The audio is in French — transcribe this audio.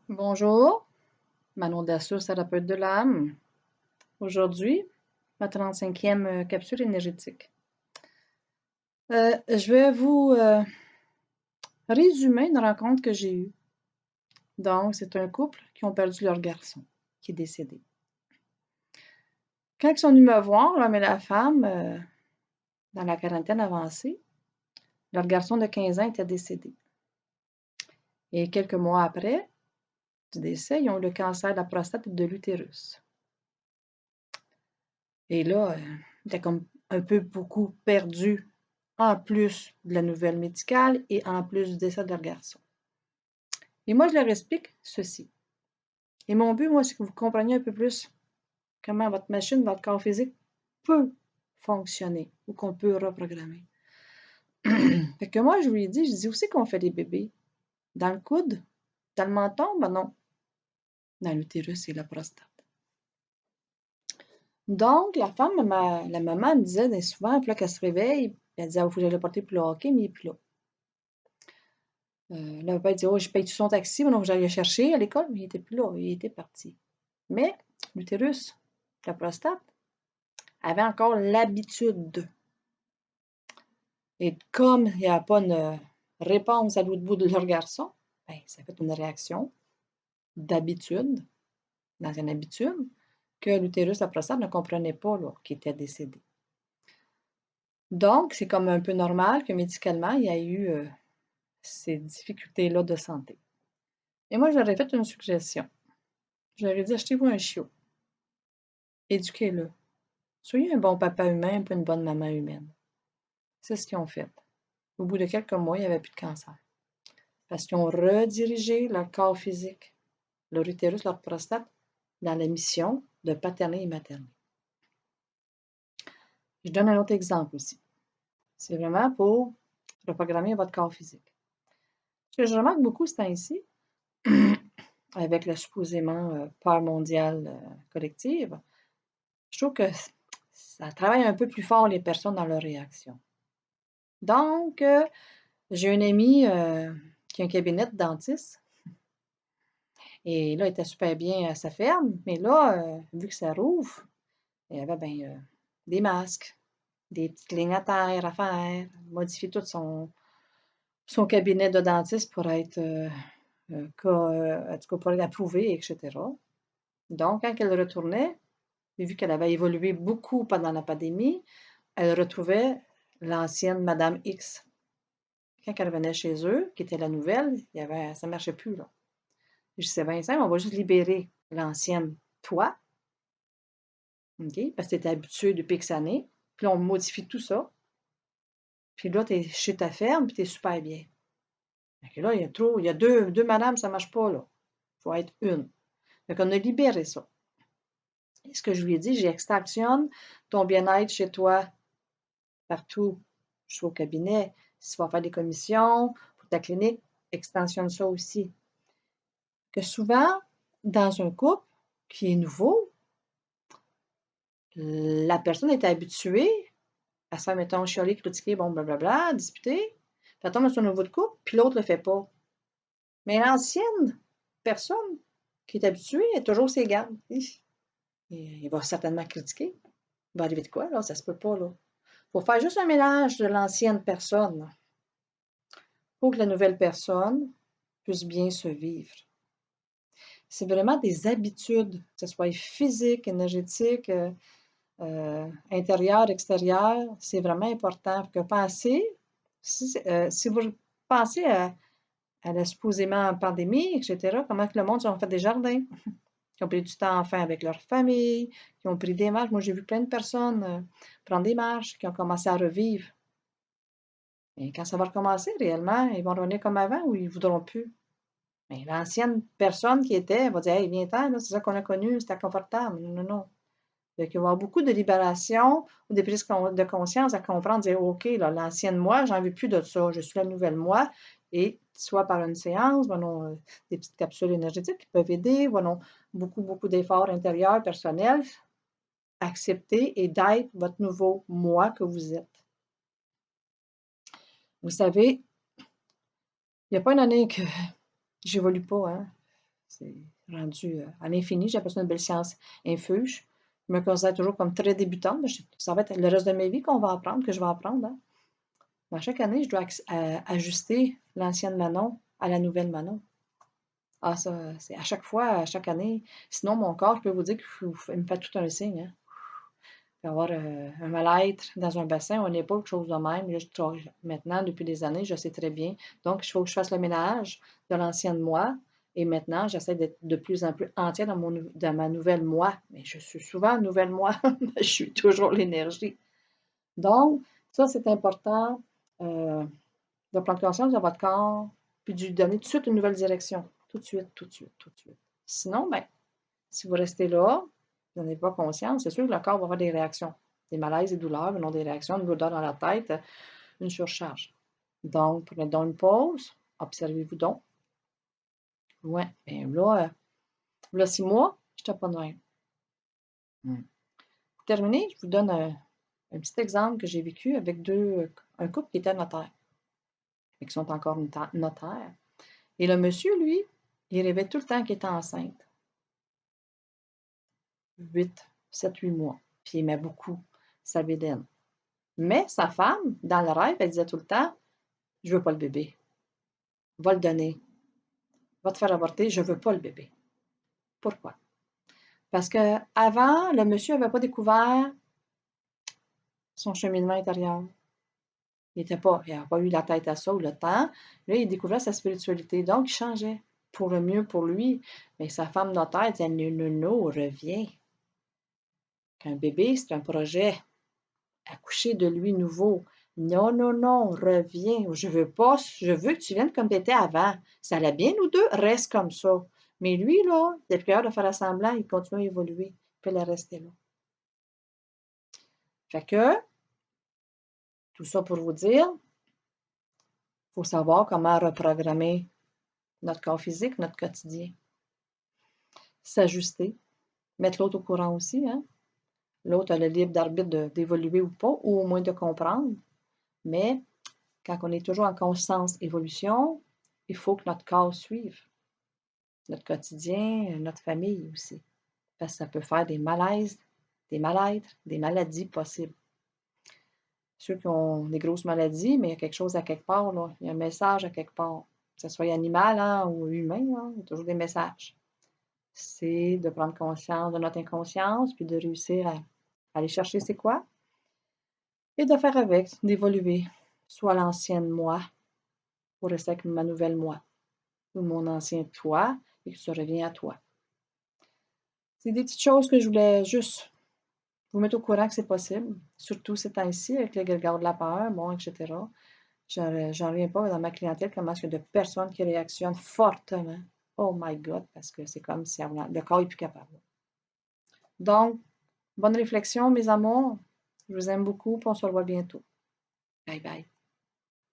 Bonjour, Manon Dassault, thérapeute de l'âme. Aujourd'hui, ma 35e capsule énergétique. Je vais vous résumer une rencontre que j'ai eue. Donc, c'est un couple qui ont perdu leur garçon, qui est décédé. Quand ils sont venus me voir, l'homme et la femme, dans la quarantaine avancée, leur garçon de 15 ans était décédé. Et quelques mois après du décès, ils ont eu le cancer de la prostate et de l'utérus. Et là, ils étaient comme un peu beaucoup perdus, en plus de la nouvelle médicale et en plus du décès de leur garçon. Et moi, je leur explique ceci. Et mon but, moi, c'est que vous compreniez un peu plus comment votre machine, votre corps physique peut fonctionner ou qu'on peut reprogrammer. Fait que moi, je lui ai dit, je dis aussi qu'on fait des bébés. Dans le coude, dans le menton, ben non. Dans l'utérus et la prostate. Donc, la maman me disait souvent, puis là, qu'elle se réveille, elle disait, il faut que j'aille le porter pour le hockey, mais il n'est plus là. Là, le papa dit, oh, je paye tout son taxi, donc j'allais le chercher à l'école, mais il n'était plus là, il était parti. Mais l'utérus, la prostate, avait encore l'habitude. Et comme il n'y a pas une réponse à l'autre bout de leur garçon, ben, ça fait une réaction d'habitude, dans une habitude, que l'utérus, la prostate ne comprenait pas qu'il était décédé. Donc, c'est comme un peu normal que médicalement, il y a eu ces difficultés-là de santé. Et moi, je leur ai fait une suggestion. Je leur ai dit, achetez-vous un chiot. Éduquez-le. Soyez un bon papa humain, pas une bonne maman humaine. C'est ce qu'ils ont fait. Au bout de quelques mois, il n'y avait plus de cancer. Parce qu'ils ont redirigé leur corps physique, leur utérus, leur prostate, dans la mission de paterner et materner. Je donne un autre exemple aussi. C'est vraiment pour reprogrammer votre corps physique. Ce que je remarque beaucoup ce temps-ci, avec la supposément peur mondiale collective, je trouve que ça travaille un peu plus fort les personnes dans leur réaction. Donc, j'ai une amie qui a un cabinet de dentiste et là, elle était super bien à sa ferme, mais là, vu que ça rouvre, il y avait des masques, des petites lignes à terre à faire, modifier tout son cabinet de dentiste pour être, en tout cas pour être approuvé, etc. Donc, quand elle retournait, vu qu'elle avait évolué beaucoup pendant la pandémie, elle retrouvait l'ancienne Madame X. Quand elle revenait chez eux, qui était la nouvelle, ça ne marchait plus, là. Je dis, c'est bien simple, on va juste libérer l'ancienne toi, OK? Parce que tu étais habitué depuis X années. Puis là, on modifie tout ça. Puis là, tu es chez ta ferme, puis tu es super bien. Fait que là, il y a deux madames, ça ne marche pas, là. Il faut être une. Fait qu'on a libéré ça. Et ce que je lui ai dit, j'extractionne ton bien-être chez toi, partout. Je suis au cabinet. Si tu vas faire des commissions pour ta clinique, extensionne ça aussi. Que souvent, dans un couple qui est nouveau, la personne est habituée à se faire, mettons, chialer, critiquer, bon, blablabla, disputer. Puis elle tombe dans son nouveau de couple, puis l'autre ne le fait pas. Mais l'ancienne personne qui est habituée est toujours ses gardes. Il va certainement critiquer. Il va arriver de quoi, là? Ça se peut pas, là. Il faut faire juste un mélange de l'ancienne personne pour que la nouvelle personne puisse bien se vivre. C'est vraiment des habitudes, que ce soit physique, énergétique, intérieur, extérieur, c'est vraiment important. Que si vous pensez à la supposément pandémie, etc., comment que le monde ont fait des jardins, qui ont pris du temps enfin avec leur famille, qui ont pris des marches. Moi, j'ai vu plein de personnes prendre des marches, qui ont commencé à revivre. Et quand ça va recommencer réellement, ils vont revenir comme avant ou ils ne voudront plus. Mais l'ancienne personne qui était va dire, hey, viens-t'en, c'est ça qu'on a connu, c'était confortable. Non, non, non. Il va y avoir beaucoup de libération ou des prises de conscience à comprendre, dire, OK, là, l'ancienne moi, j'en veux plus de ça, je suis la nouvelle moi. Et soit par une séance, des petites capsules énergétiques qui peuvent aider, beaucoup, beaucoup d'efforts intérieurs, personnels, accepter et d'être votre nouveau moi que vous êtes. Vous savez, il n'y a pas une année que j'évolue pas, hein. C'est rendu à l'infini. J'ai ça une belle science infuse. Je me considère toujours comme très débutante. Ça va être le reste de ma vie qu'on va apprendre, que je vais apprendre. Hein. Mais à chaque année, je dois ajuster l'ancienne Manon à la nouvelle Manon. Ah, ça, c'est à chaque fois, à chaque année. Sinon, mon corps, je peux vous dire qu'il me fait tout un signe. Hein. Il peut y avoir un mal-être dans un bassin, on n'est pas quelque chose de même. Maintenant, depuis des années, je sais très bien. Donc, il faut que je fasse le ménage de l'ancienne moi. Et maintenant, j'essaie d'être de plus en plus entière dans ma nouvelle moi. Mais je suis souvent nouvelle moi. Je suis toujours l'énergie. Donc, ça, c'est important de prendre conscience de votre corps, puis de lui donner tout de suite une nouvelle direction. Tout de suite, tout de suite, tout de suite. Sinon, ben, si vous restez là, vous n'en avez pas conscience, c'est sûr que le corps va avoir des réactions. Des malaises, des douleurs, non des réactions, une lourdeur dans la tête, une surcharge. Donc, prenez donc une pause, observez-vous donc. Ouais, bien là, 6 mois, je n'étais pas de même. Pour terminer, je vous donne un petit exemple que j'ai vécu avec un couple qui était notaire et qui sont encore notaires. Et le monsieur, lui, il rêvait tout le temps qu'il était enceinte. 8, 7, 8 mois. Puis il aimait beaucoup sa bédaine. Mais sa femme, dans le rêve, elle disait tout le temps: je veux pas le bébé. Va le donner. Va te faire avorter, je veux pas le bébé. Pourquoi? Parce que avant, le monsieur n'avait pas découvert son cheminement intérieur. Il n'avait pas eu la tête à ça ou le temps. Là, il découvrait sa spiritualité. Donc, il changeait pour le mieux pour lui. Mais sa femme notaire disait: non, non, reviens. Qu'un bébé, c'est un projet. Accoucher de lui nouveau. Non, non, non, reviens. Je veux pas, je veux que tu viennes comme tu étais avant. Ça allait bien, nous deux, reste comme ça. Mais lui, là, il est plus capable de faire semblant, il continue à évoluer. Il peut la rester là. Fait que, tout ça pour vous dire, il faut savoir comment reprogrammer notre corps physique, notre quotidien. S'ajuster. Mettre l'autre au courant aussi, hein. L'autre a le libre d'arbitre d'évoluer ou pas, ou au moins de comprendre. Mais quand on est toujours en constante évolution, il faut que notre corps suive. Notre quotidien, notre famille aussi. Parce que ça peut faire des malaises, des mal-être, des maladies possibles. Ceux qui ont des grosses maladies, mais il y a quelque chose à quelque part, là. Il y a un message à quelque part. Que ce soit animal hein, ou humain, hein, il y a toujours des messages. C'est de prendre conscience de notre inconscience, puis de réussir à aller chercher c'est quoi, et de faire avec, d'évoluer. Soit l'ancienne moi, pour rester avec ma nouvelle moi, ou mon ancien toi, et que ça revient à toi. C'est des petites choses que je voulais juste vous mettre au courant que c'est possible, surtout ces temps-ci avec le regard de la peur, bon, etc. J'en reviens pas dans ma clientèle comment est-ce qu'il y a de personnes qui réactionnent fortement. Oh my God, parce que c'est comme si le corps est plus capable. Donc, bonne réflexion, mes amours. Je vous aime beaucoup, puis on se revoit bientôt. Bye bye.